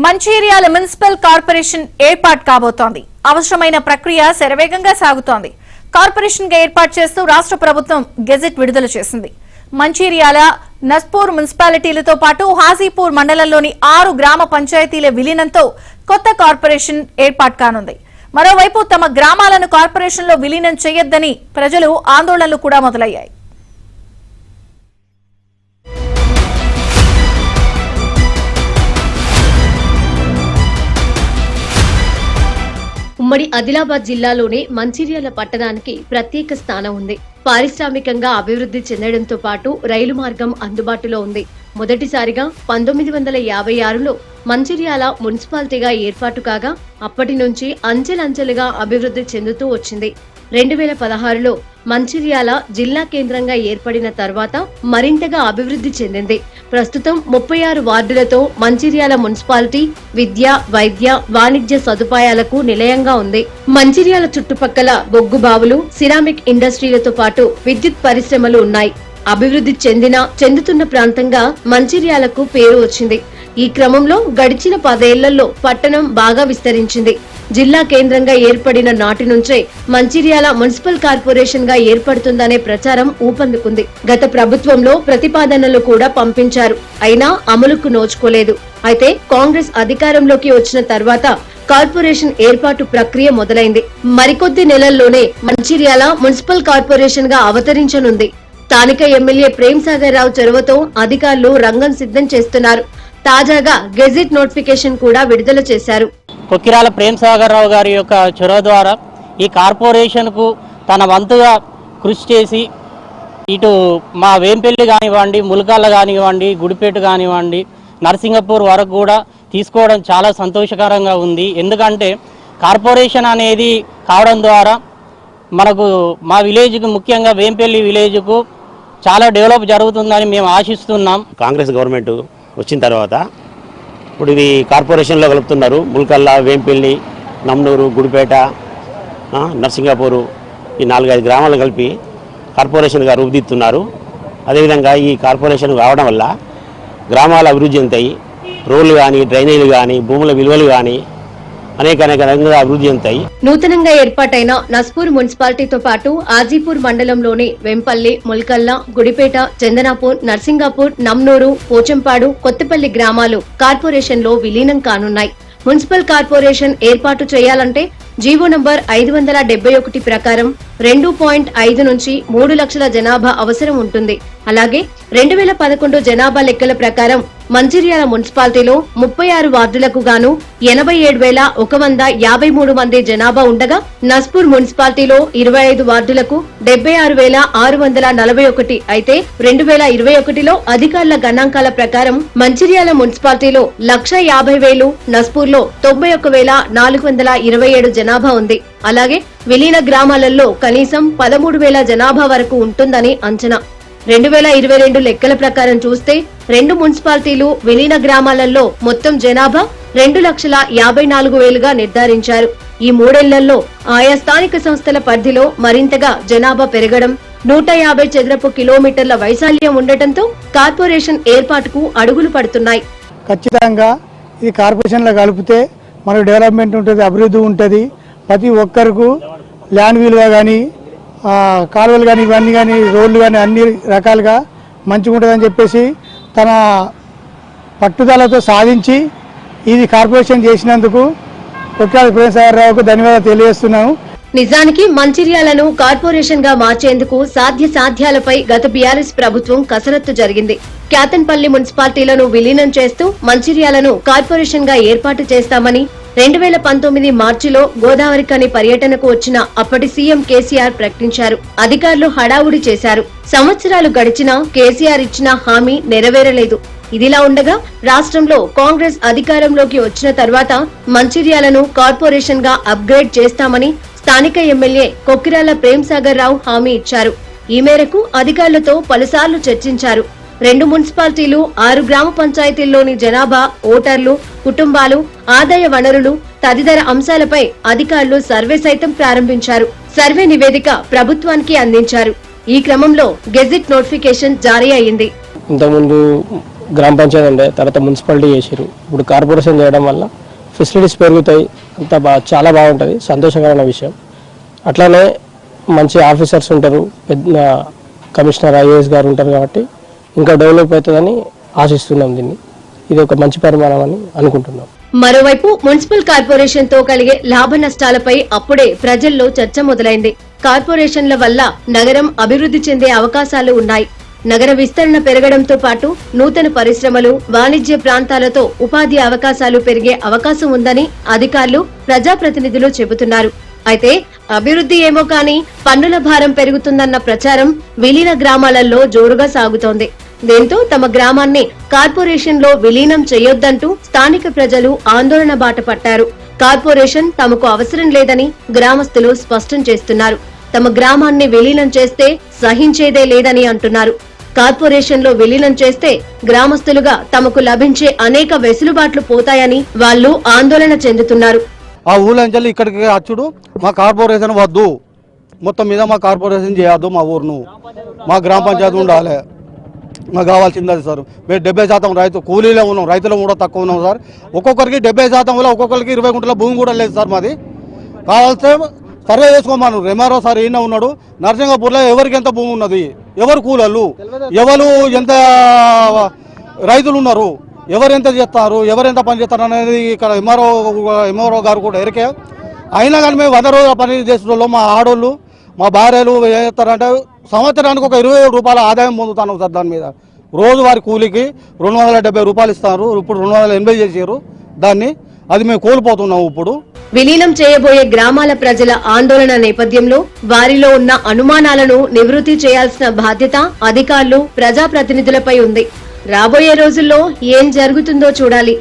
Mancherial municipal corporation ఏర్పాటు కాబోతోంది. అవసరమైన ప్రక్రియ శరవేగంగా సాగుతోంది. కార్పొరేషన్ గా ఏర్పాటు చేస్తూ రాష్ట్ర ప్రభుత్వం గెజెట్ విడుదల చేసింది. మంచిర్యాల, నస్పూర్ మున్సిపాలిటీలతో పాటు హాజీపూర్ మండలంలోని 6 గ్రామ పంచాయతీల విలీనంతో కొత్త కార్పొరేషన్ ఏర్పాటు కానుంది. మరోవైపు తమ గ్రామాలను కార్పొరేషన్ లో విలీనం చేయొద్దని ప్రజలు ఆందోళనలు కూడా మొదలయ్యాయి. ఉమ్మడి ఆదిలాబాద్ జిల్లాలోని మంచిర్యాల పట్టణానికి ప్రత్యేక స్థానం ఉంది. పారిశ్రామికంగా అభివృద్ధి చెందడంతో పాటు రైలు మార్గం అందుబాటులో ఉంది. మొదటిసారిగా 1956లో మంచిర్యాల మున్సిపాలిటీగా ఏర్పాటు కాగా అప్పటి నుంచి అంచెలంచెలుగా అభివృద్ధి చెందుతూ వచ్చింది. 2016లో మంచిర్యాల జిల్లా కేంద్రంగా ఏర్పడిన తర్వాత మరింతగా అభివృద్ధి చెందింది. ప్రస్తుతం 36 వార్డులతో మంచిర్యాల మున్సిపాలిటీ విద్య, వైద్య, వాణిజ్య సదుపాయాలకు నిలయంగా ఉంది. మంచిర్యాల చుట్టుపక్కల బొగ్గు బావులు, సిరామిక్ ఇండస్ట్రీలతో పాటు విద్యుత్ పరిశ్రమలు ఉన్నాయి. అభివృద్ధి చెందుతున్న ప్రాంతంగా మంచిర్యాలకు పేరు వచ్చింది. ఈ క్రమంలో గడిచిన 10 ఏళ్లలో పట్టణం బాగా విస్తరించింది. జిల్లా కేంద్రంగా ఏర్పడిన నాటి నుంచే మంచిర్యాల మున్సిపల్ కార్పొరేషన్ గా ఏర్పడుతుందనే ప్రచారం ఊపందుకుంది. గత ప్రభుత్వంలో ప్రతిపాదనలు కూడా పంపించారు. అయినా అమలుకు నోచుకోలేదు. అయితే కాంగ్రెస్ అధికారంలోకి వచ్చిన తర్వాత కార్పొరేషన్ ఏర్పాటు ప్రక్రియ మొదలైంది. మరికొద్ది నెలల్లోనే మంచిర్యాల మున్సిపల్ కార్పొరేషన్ గా అవతరించనుంది. స్థానిక ఎమ్మెల్యే ప్రేమ్ సాగర్ రావు చొరవతో అధికారులు రంగం సిద్ధం చేస్తున్నారు. తాజాగా గెజిట్ నోటిఫికేషన్ కూడా విడుదల చేశారు. కొక్కిరాల ప్రేమ్ సాగర్ రావు గారి యొక్క చొరవ ద్వారా ఈ కార్పొరేషన్కు తన వంతుగా కృషి చేసి ఇటు మా వేంపల్లి కానివ్వండి, ములకల్ల కానివ్వండి, గుడిపేట కానివ్వండి, నర్సింగపూర్ వరకు కూడా తీసుకోవడం చాలా సంతోషకరంగా ఉంది. ఎందుకంటే కార్పొరేషన్ అనేది కావడం ద్వారా మనకు మా విలేజ్కు, ముఖ్యంగా వేంపల్లి విలేజ్కు చాలా డెవలప్ జరుగుతుందని మేము ఆశిస్తున్నాం. కాంగ్రెస్ గవర్నమెంట్ వచ్చిన తర్వాత ఇప్పుడు ఇది కార్పొరేషన్లో కలుపుతున్నారు. ముల్కల్లా, వేంపల్లి, నమ్నూరు, గుడిపేట, నర్సింగాపూరు ఈ 4-5 గ్రామాలను కలిపి కార్పొరేషన్గా రూపుదిద్దుతున్నారు. అదేవిధంగా ఈ కార్పొరేషన్ రావడం వల్ల గ్రామాల అభివృద్ధి చెందుతాయి. రోడ్లు కానీ, డ్రైనేజీలు కానీ, భూముల విలువలు కానీ అనేక రంగాల అభివృద్ధి చెందుతాయి. నూతనంగా ఏర్పాటైన నస్పూర్ మున్సిపాలిటీతో పాటు ఆజీపూర్ మండలంలోని వెంపల్లి, ముల్కల్ల, గుడిపేట, చందనాపూర్, నర్సింగాపూర్, నమ్నూరు, పోచంపాడు, కొత్తపల్లి గ్రామాలు కార్పొరేషన్ లో విలీనం కానున్నాయి. మున్సిపల్ కార్పొరేషన్ ఏర్పాటు చేయాలంటే జీవో నంబర్ 571 ప్రకారం 2.5 నుంచి 3 లక్షల జనాభా అవసరం ఉంటుంది. అలాగే 2011 జనాభా లెక్కల ప్రకారం మంచిర్యాల మున్సిపాలిటీలో 36 వార్డులకు గాను 87,153 మంది జనాభా ఉండగా నస్పూర్ మున్సిపాలిటీలో 25 వార్డులకు 76,641 అయితే 2021లో అధికారుల గణాంకాల ప్రకారం మంచిర్యాల మున్సిపాలిటీలో 1,50,000, నస్పూర్లో 91,427 జనాభా ఉంది. అలాగే విలీన గ్రామాలలో కనీసం 13,000 జనాభా వరకు ఉంటుందని అంచనా. 2022 లెక్కల ప్రకారం చూస్తే 2 మున్సిపాలిటీలు విలీన గ్రామాలలో మొత్తం జనాభా 2,54,000గా నిర్ధారించారు. ఈ 3 ఏళ్లలో ఆయా స్థానిక సంస్థల పరిధిలో మరింతగా జనాభా పెరగడం, 150 చదరపు కిలోమీటర్ల వైశాల్యం ఉండటంతో కార్పొరేషన్ ఏర్పాటుకు అడుగులు పడుతున్నాయి. ఖచ్చితంగా ఈ కార్పొరేషన్లో కలిపితే మనకు డెవలప్మెంట్ ఉంటుంది, అభివృద్ధి ఉంటుంది. ప్రతి ఒక్కరికి ల్యాండ్ విలువ కానీ, కాలువలు కానీ, ఇవన్నీ కానీ, రోడ్లు కానీ అన్ని రకాలుగా మంచిగా ఉంటుందని చెప్పేసి తన పట్టుదలతో సాధించి ఇది కార్పొరేషన్ చేసినందుకు కొక్కిరాల ప్రేమ్ సాగర్ రావుకు ధన్యవాదాలు తెలియజేస్తున్నాను. నిజానికి మంచిర్యాలను కార్పొరేషన్ గా మార్చేందుకు సాధ్యాలపై గత బీఆర్ఎస్ ప్రభుత్వం కసరత్తు జరిగింది. క్యాతన్పల్లి మున్సిపాలిటీలను విలీనం చేస్తూ మంచిర్యాలను కార్పొరేషన్ గా ఏర్పాటు చేస్తామని 2019 మార్చిలో గోదావరికని పర్యటనకు వచ్చిన అప్పటి సీఎం కేసీఆర్ ప్రకటించారు. అధికారులు హడావుడి చేశారు. సంవత్సరాలు గడిచినా కేసీఆర్ ఇచ్చిన హామీ నెరవేరలేదు. ఇదిలా ఉండగా రాష్ట్రంలో కాంగ్రెస్ అధికారంలోకి వచ్చిన తర్వాత మంచిర్యాలను కార్పొరేషన్ గా అప్గ్రేడ్ చేస్తామని స్థానిక ఎమ్మెల్యే కొక్కిరాల ప్రేమ్ సాగర్ రావు హామీ ఇచ్చారు. ఈ మేరకు అధికారులతో పలుసార్లు చర్చించారు. 2 మున్సిపాలిటీలు, 6 గ్రామ పంచాయతీల్లోని జనాభా, ఓటర్లు, కుటుంబాలు, ఆదాయ వనరులు తదితర అంశాలపై అధికారులు సర్వే సైతం ప్రారంభించారు. సర్వే నివేదిక ప్రభుత్వానికి అందించారు. ఈ క్రమంలో గెజిట్ నోటిఫికేషన్ జారీ అయింది. ఇంతకుముందు గ్రామ పంచాయతీ ఉండే, తర్వాత మున్సిపాలిటీ చేసారు, ఇప్పుడు కార్పొరేషన్ చేయడం వల్ల ఫెసిలిటీస్ పెరుగుతాయి, అంతా చాలా బాగుంటుంది, సంతోషకరమైన విషయం. అట్లానే మంచి ఆఫీసర్స్ ఉంటారు, పెద్ద కమిషనర్ ఐఏఎస్ గారు ఉంటారు, కాబట్టి ఇంకా డెవలప్ అవుతుందని ఆశిస్తున్నాం. దీన్ని ఇది ఒక మంచి పరిమాణం అని అనుకుంటున్నాం. మరోవైపు మున్సిపల్ కార్పొరేషన్ తో కలిగే లాభ నష్టాలపై అప్పుడే ప్రజల్లో చర్చ మొదలైంది. కార్పొరేషన్ల వల్ల నగరం అభివృద్ధి చెందే అవకాశాలు ఉన్నాయి. నగర విస్తరణ పెరగడంతో పాటు నూతన పరిశ్రమలు, వాణిజ్య ప్రాంతాలతో ఉపాధి అవకాశాలు పెరిగే అవకాశం ఉందని అధికారులు, ప్రజాప్రతినిధులు చెబుతున్నారు. అయితే అభివృద్ధి ఏమో కానీ పన్నుల భారం పెరుగుతుందన్న ప్రచారం విలీన గ్రామాలలో జోరుగా సాగుతోంది. దీంతో తమ గ్రామాన్ని కార్పొరేషన్ లో విలీనం చేయొద్దంటూ స్థానిక ప్రజలు ఆందోళన బాట పట్టారు. కార్పొరేషన్ తమకు అవసరం లేదని గ్రామస్తులు స్పష్టం చేస్తున్నారు. తమ గ్రామాన్ని విలీనం చేస్తే సహించేదే లేదని అంటున్నారు. కార్పొరేషన్ లో విలీనం చేస్తే గ్రామస్తులుగా తమకు లభించే అనేక వెసులుబాట్లు పోతాయని వాళ్లు ఆందోళన చెందుతున్నారు. ఆ ఊళ్ళంచెల్లి ఇక్కడికి అచ్చుడు మా కార్పొరేషన్ వద్దు, మొత్తం మీద మా కార్పొరేషన్ చేయొద్దు, మా ఊరును మా గ్రామ పంచాయతీ ఉండాలి, మాకు కావాల్సింది అది సార్. మేము 70% రైతు కూలీలో ఉన్నాం, రైతులు కూడా తక్కువ ఉన్నాం సార్. ఒక్కొక్కరికి 70% ఒక్కొక్కరికి 20 గుంటల భూమి కూడా లేదు సార్. మాది కావాల్సే సర్వే చేసుకోమను. ఎంఆర్ఓ సార్ ఈయన ఉన్నాడు. నరసింగపూర్లో ఎవరికి ఎంత భూమి ఉన్నది, ఎవరు కూలళ్ళు, ఎవరు ఎంత రైతులు ఉన్నారు, ఎవరు ఎంత చేస్తారు, ఎవరు ఎంత పని చేస్తారు అనేది ఇక్కడ ఎంఆర్ఓ గారు కూడా ఎరికే. అయినా కానీ మేము 100 రోజుల పని చేసిన మా ఆడోళ్ళు, మా భార్యలు ఏం చేస్తారంటే సంవత్సరానికి ఒక 27 రూపాయల ఆదాయం పొందుతాను సార్. దాని మీద రోజువారి కూలికి 270 రూపాయలు ఇస్తారు. ఇప్పుడు 280 చేసారు దాన్ని. అది మేము కోల్పోతున్నాము. ఇప్పుడు విలీనం చేయబోయే గ్రామాల ప్రజల ఆందోళన నేపథ్యంలో వారిలో ఉన్న అనుమానాలను నివృత్తి చేయాల్సిన బాధ్యత అధికారులు, ప్రజాప్రతినిధులపై ఉంది. రాబోయే రోజుల్లో ఏం జరుగుతుందో చూడాలి.